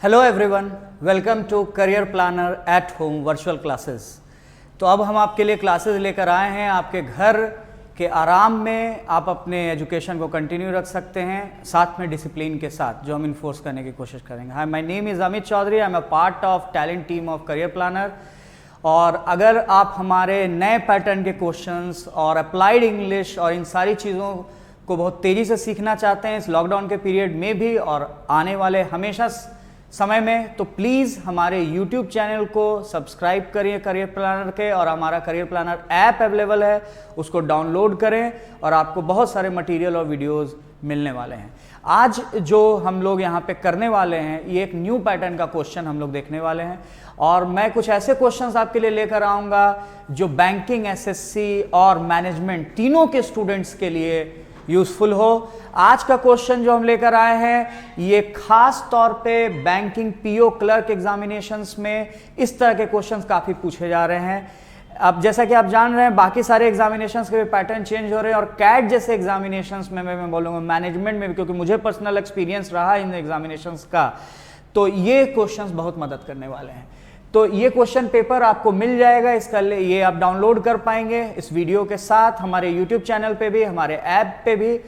Hello everyone, welcome to career planner at home virtual classes. तो अब हम आपके लिए क्लासेस लेकर आए हैं आपके घर के आराम में। आप अपने एजुकेशन को कंटिन्यू रख सकते हैं, साथ में डिसिप्लिन के साथ, जो हम इन्फोर्स करने की कोशिश करेंगे। Hi, my name is Amit Chaudhary, I am a part of talent team of career planner. और अगर आप हमारे नए पैटर्न के क्वेश्चंस और अप्लाइड इंग्लिश और इन सारी चीज़ों को बहुत तेज़ी से सीखना चाहते हैं इस लॉकडाउन के पीरियड में भी और आने वाले हमेशा समय में, तो प्लीज़ हमारे YouTube चैनल को सब्सक्राइब करिए करियर प्लानर के, और हमारा करियर प्लानर ऐप अवेलेबल है, उसको डाउनलोड करें और आपको बहुत सारे मटेरियल और वीडियोस मिलने वाले हैं। आज जो हम लोग यहाँ पे करने वाले हैं, ये एक न्यू पैटर्न का क्वेश्चन हम लोग देखने वाले हैं, और मैं कुछ ऐसे क्वेश्चंस आपके लिए लेकर आऊँगा जो बैंकिंग, एसएससी और मैनेजमेंट तीनों के स्टूडेंट्स के लिए यूजफुल हो। आज का क्वेश्चन जो हम लेकर आए हैं, ये खास तौर पे बैंकिंग, पीओ, क्लर्क एग्जामिनेशंस में इस तरह के क्वेश्चंस काफ़ी पूछे जा रहे हैं। अब जैसा कि आप जान रहे हैं, बाकी सारे एग्जामिनेशंस के भी पैटर्न चेंज हो रहे हैं, और कैट जैसे एग्जामिनेशंस में मैं बोलूँगा, मैनेजमेंट में भी, क्योंकि मुझे पर्सनल एक्सपीरियंस रहा इन एग्जामिनेशंस का, तो ये क्वेश्चंस बहुत मदद करने वाले हैं। तो ये क्वेश्चन पेपर आपको मिल जाएगा, इसका ये आप डाउनलोड कर पाएंगे इस वीडियो के साथ, हमारे YouTube चैनल पे भी, हमारे ऐप पे भी।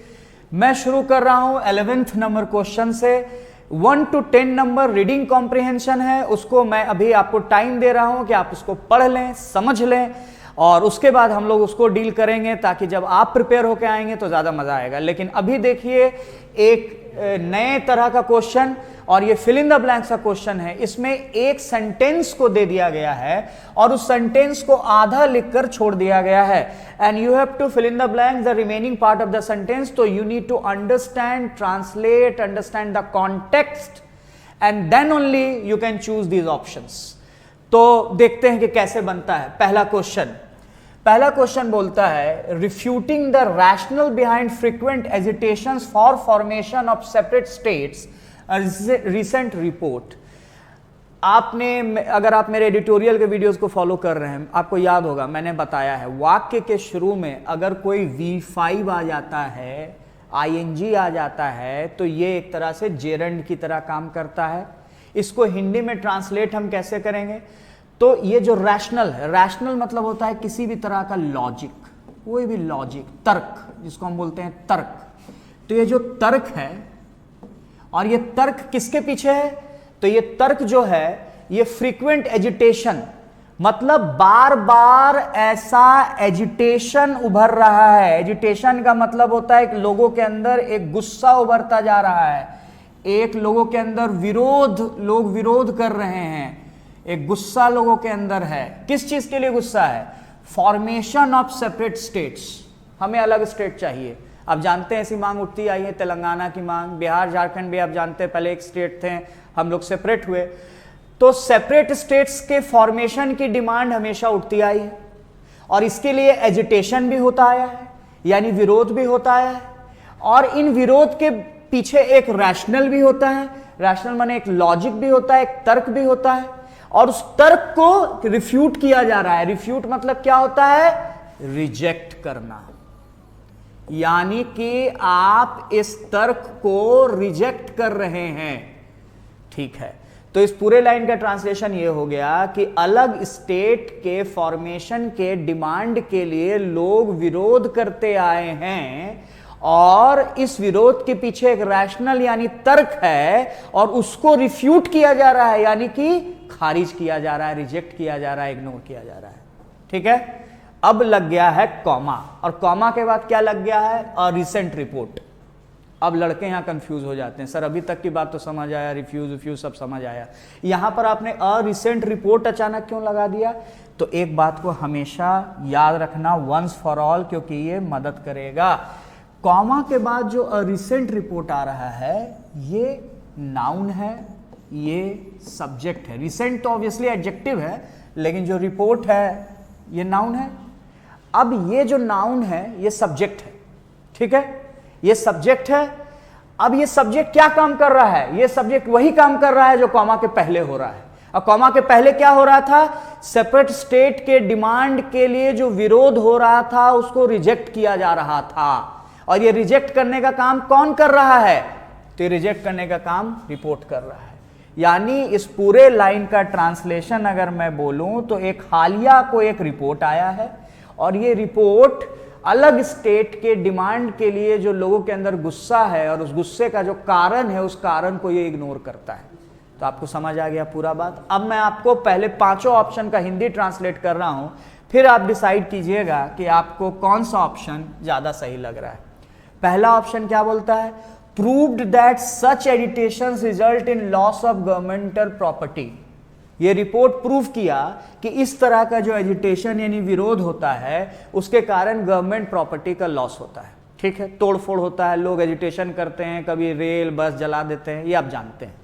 मैं शुरू कर रहा हूं 11th नंबर क्वेश्चन से। 1 to 10 नंबर रीडिंग कॉम्प्रिहेंशन है, उसको मैं अभी आपको टाइम दे रहा हूं कि आप उसको पढ़ लें, समझ लें, और उसके बाद हम लोग उसको डील करेंगे, ताकि जब आप प्रिपेयर होकर आएंगे तो ज़्यादा मज़ा आएगा। लेकिन अभी देखिए एक नए तरह का क्वेश्चन, और ये फिल इन द ब्लैंक्स का क्वेश्चन है। इसमें एक सेंटेंस को दे दिया गया है और उस सेंटेंस को आधा लिखकर छोड़ दिया गया है, and you have to fill in the blanks the remaining part of the sentence. तो you need to understand, translate, understand the context, and then only you can choose these options. तो देखते हैं कि कैसे बनता है पहला क्वेश्चन बोलता है, refuting the rational behind frequent agitations for formation of separate states, recent report. आपने, अगर आप मेरे एडिटोरियल के वीडियोस को फॉलो कर रहे हैं, आपको याद होगा मैंने बताया है, वाक्य के शुरू में अगर कोई V5 आ जाता है, ING आ जाता है, तो ये एक तरह से जेरंड की तरह काम करता है। इसको हिंदी में ट्रांसलेट हम कैसे करेंगे? तो ये जो रैशनल है, रैशनल मतलब होता है किसी भी तरह का लॉजिक, कोई भी लॉजिक, तर्क, जिसको हम बोलते हैं तर्क। तो ये जो तर्क है, और ये तर्क किसके पीछे है? तो ये तर्क जो है, ये फ्रीक्वेंट एजिटेशन, मतलब बार बार ऐसा एजिटेशन उभर रहा है। एजिटेशन का मतलब होता है कि लोगों के अंदर एक गुस्सा उभरता जा रहा है, एक लोगों के अंदर लोग विरोध कर रहे हैं, एक गुस्सा लोगों के अंदर है। किस चीज के लिए गुस्सा है? फॉर्मेशन ऑफ सेपरेट स्टेट्स, हमें अलग स्टेट चाहिए। आप जानते हैं ऐसी मांग उठती आई है, तेलंगाना की मांग, बिहार, झारखंड भी आप जानते हैं पहले एक स्टेट थे, हम लोग सेपरेट हुए। तो सेपरेट स्टेट्स के फॉर्मेशन की डिमांड हमेशा उठती आई है, और इसके लिए एजिटेशन भी होता आया है, यानी विरोध भी होता आया है, और इन विरोध के पीछे एक रैशनल भी होता है। रैशनल माने एक लॉजिक भी होता है, एक तर्क भी होता है, और उस तर्क को रिफ्यूट किया जा रहा है। रिफ्यूट मतलब क्या होता है? रिजेक्ट करना, यानी कि आप इस तर्क को रिजेक्ट कर रहे हैं। ठीक है, तो इस पूरे लाइन का ट्रांसलेशन ये हो गया कि अलग स्टेट के फॉर्मेशन के डिमांड के लिए लोग विरोध करते आए हैं, और इस विरोध के पीछे एक रैशनल यानी तर्क है, और उसको रिफ्यूट किया जा रहा है, यानी कि खारिज किया जा रहा है, रिजेक्ट किया जा रहा है, इग्नोर किया जा रहा है। ठीक है, अब लग गया है कॉमा, और कॉमा के बाद क्या लग गया है? A recent report. अब लड़के यहां कंफ्यूज हो जाते हैं, सर अभी तक की बात तो समझ आया, रिफ्यूज सब समझ आया, यहां पर आपने अ रिसेंट रिपोर्ट अचानक क्यों लगा दिया? तो एक बात को हमेशा याद रखना वंस फॉर ऑल, क्योंकि ये मदद करेगा। कॉमा के बाद जो अ रिसेंट रिपोर्ट आ रहा है, ये नाउन है, ये सब्जेक्ट है। रिसेंट तो ऑब्वियसली एडजेक्टिव है, लेकिन जो रिपोर्ट है ये नाउन है। अब ये जो नाउन है ये सब्जेक्ट है, ठीक है, ये सब्जेक्ट है। अब ये सब्जेक्ट क्या काम कर रहा है? ये सब्जेक्ट वही काम कर रहा है जो कॉमा के पहले हो रहा है। और कॉमा के पहले क्या हो रहा था? सेपरेट स्टेट के डिमांड के लिए जो विरोध हो रहा था उसको रिजेक्ट किया जा रहा था, और ये रिजेक्ट करने का काम कौन कर रहा है? तो रिजेक्ट करने का काम रिपोर्ट कर रहा है। यानी इस पूरे लाइन का ट्रांसलेशन अगर मैं बोलूं तो एक हालिया को एक रिपोर्ट आया है और ये रिपोर्ट अलग स्टेट के डिमांड के लिए जो लोगों के अंदर गुस्सा है और उस गुस्से का जो कारण है उस कारण को ये इग्नोर करता है। तो आपको समझ आ गया पूरा बात। अब मैं आपको पहले पांचों ऑप्शन का हिंदी ट्रांसलेट कर रहा हूं, फिर आप डिसाइड कीजिएगा कि आपको कौन सा ऑप्शन ज्यादा सही लग रहा है। पहला ऑप्शन क्या बोलता है? Proved that such agitations result in loss of governmental property. ये रिपोर्ट प्रूव किया कि इस तरह का जो एजिटेशन यानी विरोध होता है उसके कारण गवर्नमेंट प्रॉपर्टी का लॉस होता है। ठीक है, तोड़फोड़ होता है, लोग एजिटेशन करते हैं, कभी रेल बस जला देते हैं, ये आप जानते हैं।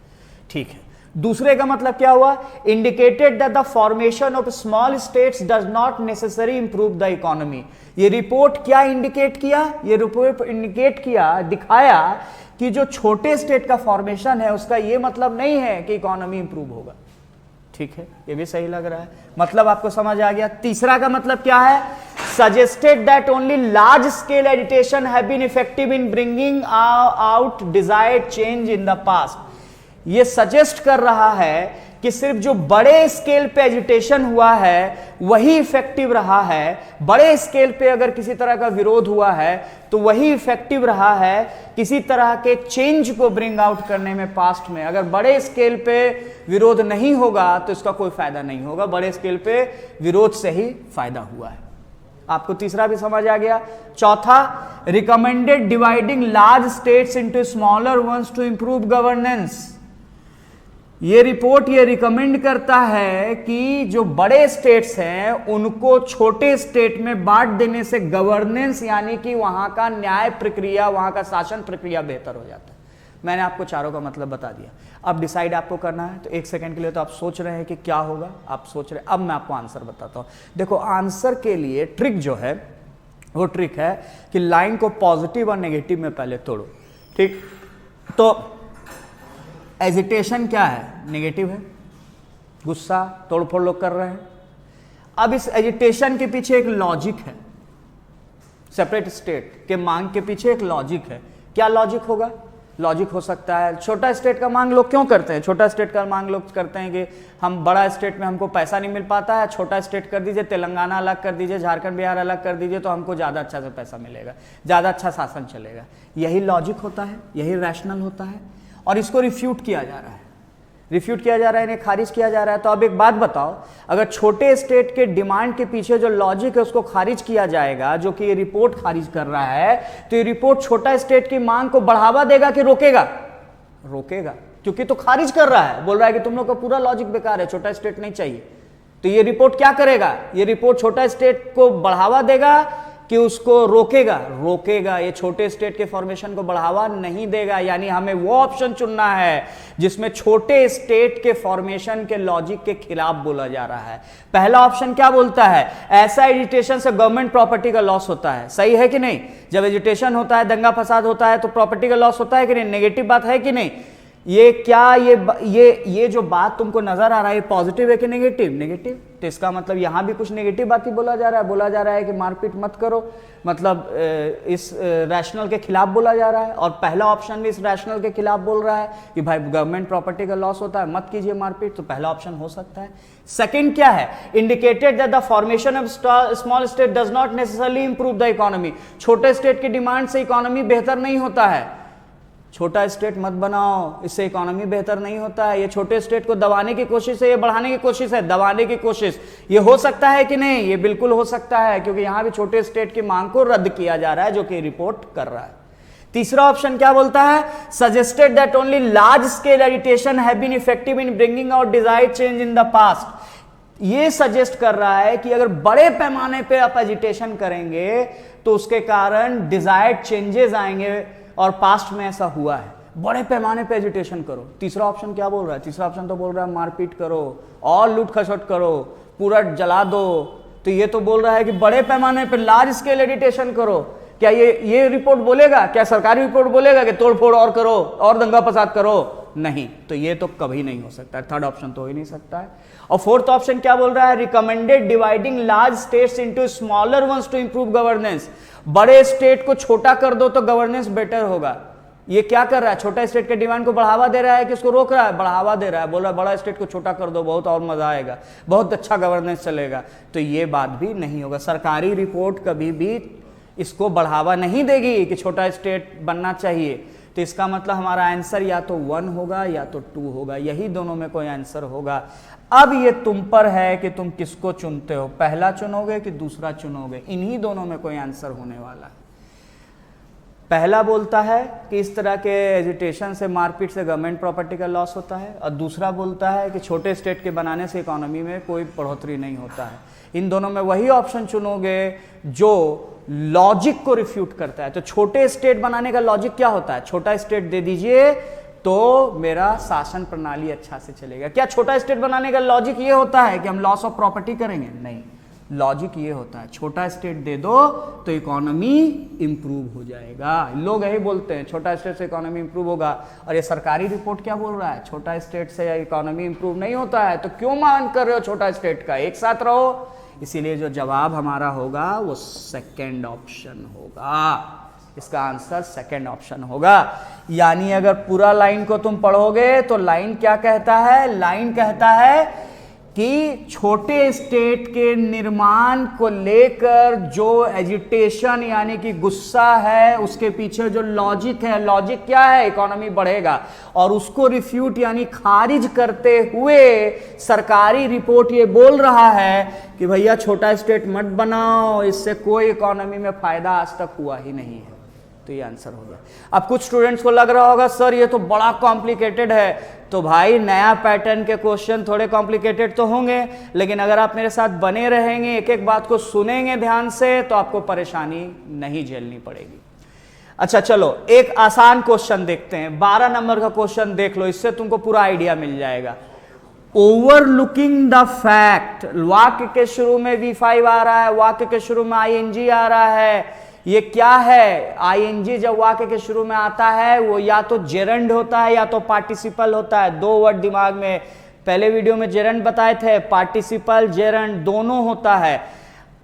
ठीक है, दूसरे का मतलब क्या हुआ? Indicated that the formation of small states does not necessary improve the economy. ये रिपोर्ट क्या इंडिकेट किया? ये रिपोर्ट इंडिकेट किया, दिखाया कि जो छोटे स्टेट का फॉर्मेशन है उसका ये मतलब नहीं है कि इकोनॉमी इंप्रूव होगा। ठीक है, ये भी सही लग रहा है, मतलब आपको समझ आ गया। तीसरा का मतलब क्या है? Suggested that only large scale agitation have been effective in bringing out desired change in the past. ये सजेस्ट कर रहा है कि सिर्फ जो बड़े स्केल पे एजिटेशन हुआ है वही इफेक्टिव रहा है। बड़े स्केल पे अगर किसी तरह का विरोध हुआ है तो वही इफेक्टिव रहा है किसी तरह के चेंज को ब्रिंग आउट करने में पास्ट में। अगर बड़े स्केल पे विरोध नहीं होगा तो इसका कोई फायदा नहीं होगा, बड़े स्केल पे विरोध से ही फायदा हुआ है। आपको तीसरा भी समझ आ गया। चौथा, recommended dividing large states into smaller ones to improve governance. ये रिपोर्ट ये रिकमेंड करता है कि जो बड़े स्टेट्स हैं उनको छोटे स्टेट में बांट देने से गवर्नेंस यानी कि वहां का न्याय प्रक्रिया, वहां का शासन प्रक्रिया बेहतर हो जाता है। मैंने आपको चारों का मतलब बता दिया। अब डिसाइड आपको करना है। तो एक सेकंड के लिए तो आप सोच रहे हैं कि क्या होगा, आप सोच रहे हैं। अब मैं आपको आंसर बताता हूं। देखो, आंसर के लिए ट्रिक जो है वो ट्रिक है कि लाइन को पॉजिटिव और नेगेटिव में पहले तोड़ो। ठीक, तो एजिटेशन क्या है? नेगेटिव है, गुस्सा, तोड़फोड़ लोग कर रहे हैं। अब इस एजिटेशन के पीछे एक लॉजिक है, सेपरेट स्टेट के मांग के पीछे एक लॉजिक है। क्या लॉजिक होगा? लॉजिक हो सकता है छोटा स्टेट का मांग लोग क्यों करते हैं? छोटा स्टेट का मांग लोग करते हैं कि हम बड़ा स्टेट में हमको पैसा नहीं मिल पाता है, छोटा स्टेट कर दीजिए, तेलंगाना अलग कर दीजिए, झारखंड बिहार अलग कर दीजिए तो हमको ज़्यादा अच्छा से पैसा मिलेगा, ज़्यादा अच्छा शासन चलेगा। यही लॉजिक होता है, यही रैशनल होता है और इसको रिफ्यूट किया जा रहा है, रिफ्यूट किया जा रहा है, इन्हें खारिज किया जा रहा है। तो अब एक बात बताओ, अगर छोटे स्टेट के डिमांड के पीछे जो लॉजिक है उसको खारिज किया जाएगा, जो कि ये रिपोर्ट खारिज कर रहा है, तो ये रिपोर्ट छोटा स्टेट की मांग को बढ़ावा देगा कि रोकेगा? रोकेगा, क्योंकि तो खारिज कर रहा है, बोल रहा है कि तुम लोग का पूरा लॉजिक बेकार है, छोटा स्टेट नहीं चाहिए। तो ये रिपोर्ट क्या करेगा? ये रिपोर्ट छोटा स्टेट को बढ़ावा देगा कि उसको रोकेगा? रोकेगा। ये छोटे स्टेट के फॉर्मेशन को बढ़ावा नहीं देगा। यानी हमें वो ऑप्शन चुनना है जिसमें छोटे स्टेट के फॉर्मेशन के लॉजिक के खिलाफ बोला जा रहा है। पहला ऑप्शन क्या बोलता है? ऐसा एजिटेशन से गवर्नमेंट प्रॉपर्टी का लॉस होता है। सही है कि नहीं? जब एजिटेशन होता है, दंगा फसाद होता है तो प्रॉपर्टी का लॉस होता है कि नहीं? नेगेटिव बात है कि नहीं? ये क्या ये जो बात तुमको नजर आ रहा है पॉजिटिव है कि नेगेटिव? नेगेटिव। तो इसका मतलब यहां भी कुछ नेगेटिव बात ही बोला जा रहा है। बोला जा रहा है कि मारपीट मत करो, मतलब इस रैशनल के खिलाफ बोला जा रहा है। और पहला ऑप्शन भी इस रैशनल के खिलाफ बोल रहा है कि भाई गवर्नमेंट प्रॉपर्टी का लॉस होता है, मत कीजिए मारपीट। तो पहला ऑप्शन हो सकता है। सेकंड क्या है? Indicated that the formation of small state does not necessarily improve the economy. छोटे स्टेट की डिमांड से इकोनॉमी बेहतर नहीं होता है। छोटा स्टेट मत बनाओ, इससे इकोनॉमी बेहतर नहीं होता है। ये छोटे स्टेट को दबाने की कोशिश है, ये बढ़ाने की कोशिश है, दबाने की कोशिश। ये हो सकता है कि नहीं? ये बिल्कुल हो सकता है, क्योंकि यहां भी छोटे स्टेट की मांग को रद्द किया जा रहा है, जो कि रिपोर्ट कर रहा है। तीसरा ऑप्शन क्या बोलता है? Suggested that only large scale agitation have been effective in bringing out desired change in the past. ये सजेस्ट कर रहा है कि अगर बड़े पैमाने पे आप एजिटेशन करेंगे तो उसके कारण डिजायर्ड चेंजेस आएंगे, और पास्ट में ऐसा हुआ है। बड़े पैमाने पे एजिटेशन करो। तीसरा ऑप्शन क्या बोल रहा है? तीसरा ऑप्शन तो बोल रहा है मारपीट करो और लूट खसोट करो, पूरा जला दो। तो ये तो बोल रहा है कि बड़े पैमाने पे लार्ज स्केल एजिटेशन करो। क्या ये रिपोर्ट बोलेगा? क्या सरकारी रिपोर्ट बोलेगा कि तोड़फोड़ और करो और दंगा फसाद करो? नहीं। तो ये तो कभी नहीं हो सकता है। थर्ड ऑप्शन तो हो ही नहीं सकता है। और फोर्थ ऑप्शन क्या बोल रहा है? Recommended dividing large states into smaller ones to improve governance. बड़े स्टेट को छोटा कर दो तो गवर्नेंस बेटर होगा। ये क्या कर रहा है, छोटा स्टेट के डिमांड को बढ़ावा दे रहा है कि उसको रोक रहा है? बढ़ावा दे रहा है, बोल रहा है बड़ा स्टेट को छोटा कर दो, बहुत और मजा आएगा, बहुत अच्छा गवर्नेंस चलेगा। तो ये बात भी नहीं होगा। सरकारी रिपोर्ट कभी भी इसको बढ़ावा नहीं देगी कि छोटा स्टेट बनना चाहिए। तो इसका मतलब हमारा आंसर या तो 1 होगा या तो 2 होगा, यही दोनों में कोई आंसर होगा। अब ये तुम पर है कि तुम किसको चुनते हो, पहला चुनोगे कि दूसरा चुनोगे, इन्हीं दोनों में कोई आंसर होने वाला है। पहला बोलता है कि इस तरह के एजिटेशन से, मारपीट से गवर्नमेंट प्रॉपर्टी का लॉस होता है, और दूसरा बोलता है कि छोटे स्टेट के बनाने से इकोनॉमी में कोई बढ़ोतरी नहीं होता है। इन दोनों में वही ऑप्शन चुनोगे जो लॉजिक को रिफ्यूट करता है। तो छोटे स्टेट बनाने का लॉजिक क्या होता है? छोटा स्टेट दे दीजिए तो मेरा शासन प्रणाली अच्छा से चलेगा। क्या छोटा स्टेट बनाने का लॉजिक ये होता है कि हम लॉस ऑफ प्रॉपर्टी करेंगे? नहीं, लॉजिक ये होता है छोटा स्टेट दे दो तो इकोनॉमी इंप्रूव हो जाएगा। लोग यही बोलते हैं छोटा स्टेट से इकोनॉमी इंप्रूव होगा, और ये सरकारी रिपोर्ट क्या बोल रहा है? छोटा स्टेट से इकोनॉमी इंप्रूव नहीं होता है। तो क्यों मान कर रहे हो छोटा स्टेट का? एक साथ रहो। इसीलिए जो जवाब हमारा होगा वो सेकंड ऑप्शन होगा। इसका आंसर सेकंड ऑप्शन होगा। यानी अगर पूरा लाइन को तुम पढ़ोगे तो लाइन क्या कहता है? लाइन कहता है कि छोटे स्टेट के निर्माण को लेकर जो एजिटेशन यानी कि गुस्सा है, उसके पीछे जो लॉजिक है, लॉजिक क्या है? इकोनॉमी बढ़ेगा। और उसको रिफ्यूट यानी खारिज करते हुए सरकारी रिपोर्ट ये बोल रहा है कि भैया छोटा स्टेट मत बनाओ, इससे कोई इकोनॉमी में फायदा आज तक हुआ ही नहीं है। तो ये आंसर हो गया। अब कुछ स्टूडेंट्स को लग रहा होगा सर ये तो बड़ा कॉम्प्लिकेटेड है। तो भाई नया पैटर्न के क्वेश्चन थोड़े कॉम्प्लिकेटेड तो होंगे, लेकिन अगर आप मेरे साथ बने रहेंगे, एक एक बात को सुनेंगे ध्यान से, तो आपको परेशानी नहीं झेलनी पड़ेगी। अच्छा चलो एक आसान क्वेश्चन देखते हैं। 12 नंबर का क्वेश्चन देख लो, इससे तुमको पूरा आइडिया मिल जाएगा। ओवरलुकिंग द फैक्ट, वाक्य के शुरू में V5 आ रहा है, वाक्य के शुरू में ING आ रहा है। ये क्या है? ING जब वाक्य के शुरू में आता है वो या तो जेरंड होता है या तो पार्टिसिपल होता है। 2 वर्ड दिमाग में, पहले वीडियो में जेरंड बताए थे, पार्टिसिपल जेरंड दोनों होता है।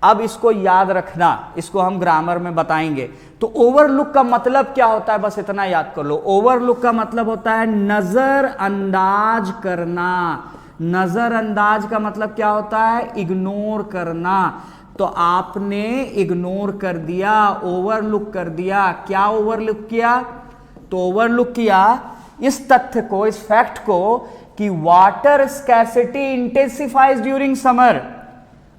अब इसको याद रखना, इसको हम ग्रामर में बताएंगे। तो ओवरलुक का मतलब क्या होता है, बस इतना याद कर लो। ओवरलुक का मतलब होता है नजरअंदाज करना। नजरअंदाज का मतलब क्या होता है? इग्नोर करना। तो आपने इग्नोर कर दिया, ओवरलुक कर दिया। क्या ओवरलुक किया? तो ओवरलुक किया इस तथ्य को, इस फैक्ट को कि water scarcity intensifies during summer.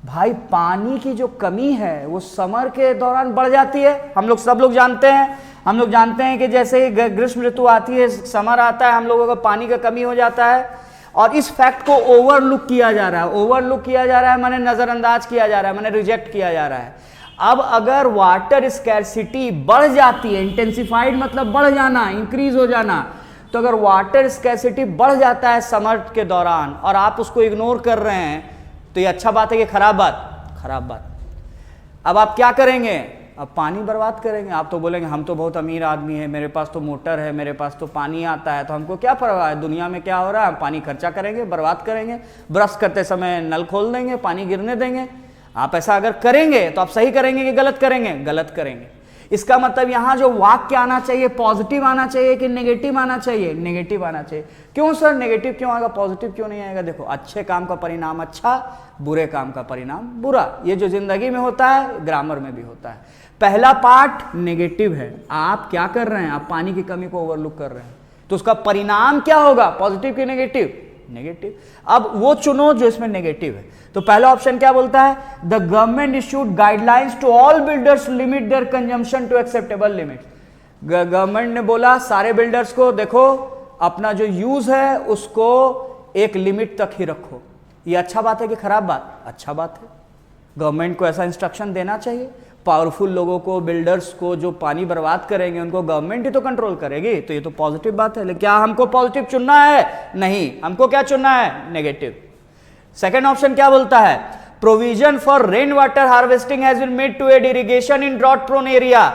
भाई पानी की जो कमी है वो समर के दौरान बढ़ जाती है। हम लोग सब लोग जानते हैं, हम लोग जानते हैं कि जैसे ही ग्रीष्म ऋतु आती है, समर आता है, हम लोगों को पानी का कमी हो जाता है। और इस फैक्ट को ओवरलुक किया जा रहा है। ओवरलुक किया जा रहा है माने नजरअंदाज किया जा रहा है, माने रिजेक्ट किया जा रहा है। अब अगर वाटर स्कैर्सिटी बढ़ जाती है, इंटेंसिफाइड मतलब बढ़ जाना, इंक्रीज हो जाना, तो अगर वाटर स्कैर्सिटी बढ़ जाता है समर के दौरान और आप उसको इग्नोर कर रहे हैं, तो ये अच्छा बात है कि खराब बात? खराब बात। अब आप क्या करेंगे? अब पानी बर्बाद करेंगे। आप तो बोलेंगे हम तो बहुत अमीर आदमी है, मेरे पास तो मोटर है, मेरे पास तो पानी आता है, तो हमको क्या परवाह है दुनिया में क्या हो रहा है, हम पानी खर्चा करेंगे, बर्बाद करेंगे, ब्रश करते समय नल खोल देंगे, पानी गिरने देंगे। आप ऐसा अगर करेंगे तो आप सही करेंगे कि गलत करेंगे? गलत करेंगे। इसका मतलब यहां जो वाक्य आना चाहिए पॉजिटिव आना चाहिए कि नेगेटिव आना चाहिए? नेगेटिव आना चाहिए। क्यों सर नेगेटिव क्यों आएगा, पॉजिटिव क्यों नहीं आएगा? देखो, अच्छे काम का परिणाम अच्छा, बुरे काम का परिणाम बुरा। ये जो जिंदगी में होता है ग्रामर में भी होता है। पहला पार्ट नेगेटिव है, आप क्या कर रहे हैं? आप पानी की कमी को ओवरलुक कर रहे हैं, तो उसका परिणाम क्या होगा, पॉजिटिव कि नेगेटिव? नेगेटिव। अब वो चुनो जो इसमें नेगेटिव है। तो पहला ऑप्शन क्या बोलता है? The government issued guidelines to all builders limit their consumption to acceptable limit. Government ने बोला सारे बिल्डर्स को देखो अपना जो यूज है उसको एक लिमिट तक ही रखो। ये अच्छा बात है कि खराब बात? अच्छा बात है। गवर्नमेंट को ऐसा इंस्ट्रक्शन देना चाहिए। पावरफुल लोगों को, बिल्डर्स को जो पानी बर्बाद करेंगे उनको गवर्नमेंट ही तो कंट्रोल करेगी, तो ये तो पॉजिटिव बात है। लेकिन क्या हमको पॉजिटिव चुनना है? नहीं, हमको क्या चुनना है? नेगेटिव। सेकंड ऑप्शन क्या बोलता है? Provision for rain water harvesting has been made to aid irrigation in drought prone area.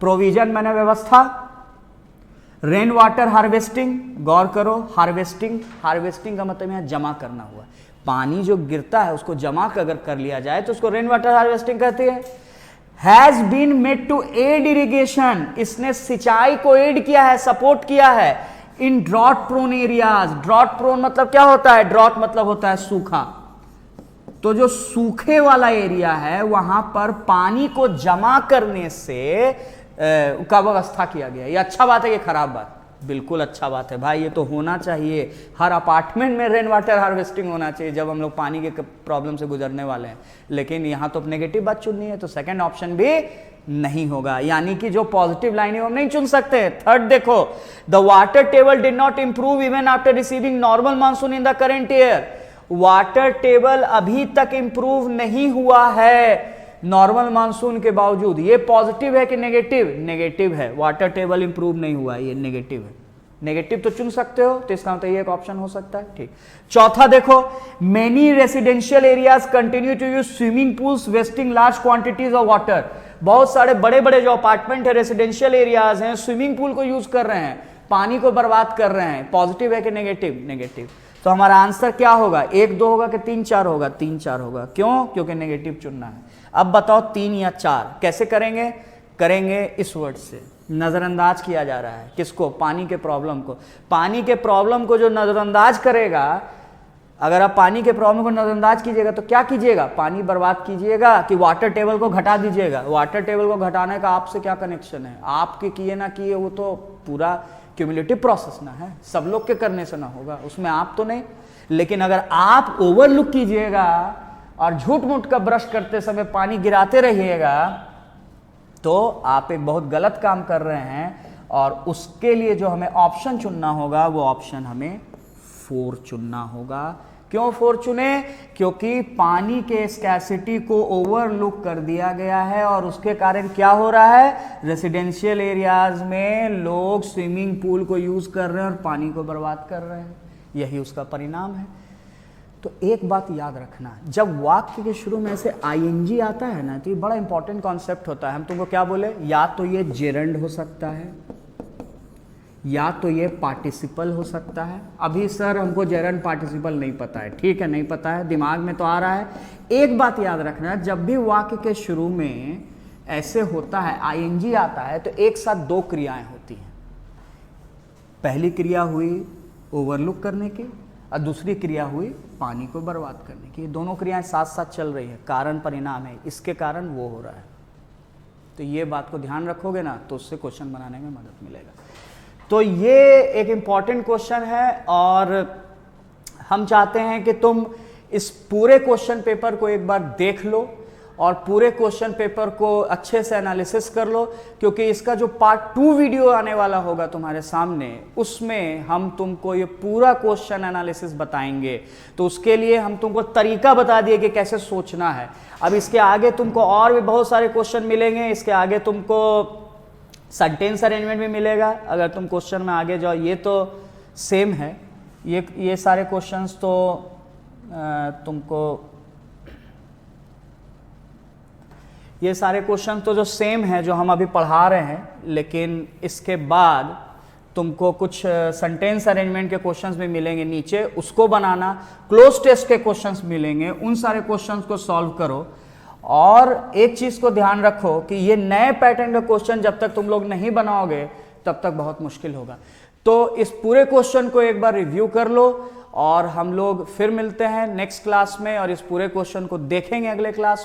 Provision मैंने व्यवस्था, रेन वाटर हार्वेस्टिंग, गौर करो, हार्वेस्टिंग, हार्वेस्टिंग का मतलब यहां जमा करना हुआ। पानी जो गिरता है उसको जमा अगर कर लिया जाए तो उसको रेन वाटर हार्वेस्टिंग कहती है। Has been made to aid irrigation, इसने सिंचाई को एड किया है, सपोर्ट किया है in drought prone areas. Drought prone मतलब क्या होता है? ड्रॉट मतलब होता है सूखा। तो जो सूखे वाला एरिया है वहां पर पानी को जमा करने से का व्यवस्था किया गया। ये अच्छा बात है कि खराब बात? बिल्कुल अच्छा बात है भाई, ये तो होना चाहिए। हर अपार्टमेंट में रेन वाटर हार्वेस्टिंग होना चाहिए जब हम लोग पानी के प्रॉब्लम से गुजरने वाले हैं। लेकिन यहां तो नेगेटिव बात चुननी है, तो सेकंड ऑप्शन भी नहीं होगा, यानी कि जो पॉजिटिव लाइन है वो हम नहीं चुन सकते। थर्ड देखो, the water table did not improve even after receiving normal monsoon in the current year. Water table अभी तक इंप्रूव नहीं हुआ है नॉर्मल मानसून के बावजूद। ये पॉजिटिव है कि नेगेटिव? नेगेटिव है। वाटर टेबल इंप्रूव नहीं हुआ है, ये नेगेटिव है। नेगेटिव तो चुन सकते हो, तो इसका मतलब ये एक ऑप्शन हो सकता है। ठीक। चौथा देखो, many residential areas continue to use swimming pools wasting large quantities of water. बहुत सारे बड़े बड़े जो अपार्टमेंट है, रेसिडेंशियल एरियाज हैं, स्विमिंग पूल को यूज कर रहे हैं, पानी को बर्बाद कर रहे हैं। पॉजिटिव है कि नेगेटिव? नेगेटिव। तो हमारा आंसर क्या होगा? 1 2 होगा कि 3 4 होगा? 3 4 होगा। क्यों? क्योंकि नेगेटिव चुनना है। अब बताओ 3 या 4 कैसे करेंगे? करेंगे इस वर्ड से, नजरअंदाज किया जा रहा है। किसको? पानी के प्रॉब्लम को। पानी के प्रॉब्लम को जो नजरअंदाज करेगा, अगर आप पानी के प्रॉब्लम को नजरअंदाज कीजिएगा तो क्या कीजिएगा? पानी बर्बाद कीजिएगा कि वाटर टेबल को घटा दीजिएगा? वाटर टेबल को घटाने का आपसे क्या कनेक्शन है? आपके किए ना किए वो तो पूरा क्यूमुलेटिव प्रोसेस ना है, सब लोग के करने से ना होगा, उसमें आप तो नहीं। लेकिन अगर आप ओवरलुक कीजिएगा और झूठ मूठ का ब्रश करते समय पानी गिराते रहिएगा तो आप एक बहुत गलत काम कर रहे हैं। और उसके लिए जो हमें ऑप्शन चुनना होगा वो ऑप्शन हमें 4 चुनना होगा। क्यों 4 चुने? क्योंकि पानी के स्कैर्सिटी को ओवरलुक कर दिया गया है और उसके कारण क्या हो रहा है? रेसिडेंशियल एरियाज में लोग स्विमिंग पूल को यूज कर रहे हैं और पानी को बर्बाद कर रहे हैं, यही उसका परिणाम है। तो एक बात याद रखना, जब वाक्य के शुरू में ऐसे आईएनजी आता है ना, तो ये बड़ा इंपॉर्टेंट कॉन्सेप्ट होता है। हम तुमको क्या बोले? या तो ये जेरंड हो सकता है या तो ये पार्टिसिपल हो सकता है। अभी सर हमको जेरंड पार्टिसिपल नहीं पता है, ठीक है, नहीं पता है, दिमाग में तो आ रहा है। एक बात याद रखना, जब भी वाक्य के शुरू में ऐसे होता है, आईएनजी आता है, तो एक साथ 2 क्रियाएं होती हैं। पहली क्रिया हुई ओवरलुक करने की और दूसरी क्रिया हुई पानी को बर्बाद करने की। दोनों क्रियाएं साथ साथ चल रही है, कारण परिणाम है, इसके कारण वो हो रहा है। तो ये बात को ध्यान रखोगे ना, तो उससे क्वेश्चन बनाने में मदद मिलेगा। तो ये एक इंपॉर्टेंट क्वेश्चन है और हम चाहते हैं कि तुम इस पूरे क्वेश्चन पेपर को एक बार देख लो और पूरे क्वेश्चन पेपर को अच्छे से एनालिसिस कर लो, क्योंकि इसका जो पार्ट 2 वीडियो आने वाला होगा तुम्हारे सामने, उसमें हम तुमको ये पूरा क्वेश्चन एनालिसिस बताएंगे। तो उसके लिए हम तुमको तरीका बता दिए कि कैसे सोचना है। अब इसके आगे तुमको और भी बहुत सारे क्वेश्चन मिलेंगे। इसके आगे तुमको सेंटेंस अरेंजमेंट भी मिलेगा अगर तुम क्वेश्चन में आगे जाओ। ये तो सेम है, ये सारे क्वेश्चंस तो तुमको, ये सारे क्वेश्चन तो जो सेम है जो हम अभी पढ़ा रहे हैं, लेकिन इसके बाद तुमको कुछ सेंटेंस अरेंजमेंट के क्वेश्चंस भी मिलेंगे नीचे, उसको बनाना। क्लोज टेस्ट के क्वेश्चंस मिलेंगे, उन सारे क्वेश्चंस को सॉल्व करो। और एक चीज को ध्यान रखो कि ये नए पैटर्न का क्वेश्चन जब तक तुम लोग नहीं बनाओगे तब तक बहुत मुश्किल होगा। तो इस पूरे क्वेश्चन को एक बार रिव्यू कर लो और हम लोग फिर मिलते हैं नेक्स्ट क्लास में और इस पूरे क्वेश्चन को देखेंगे अगले क्लास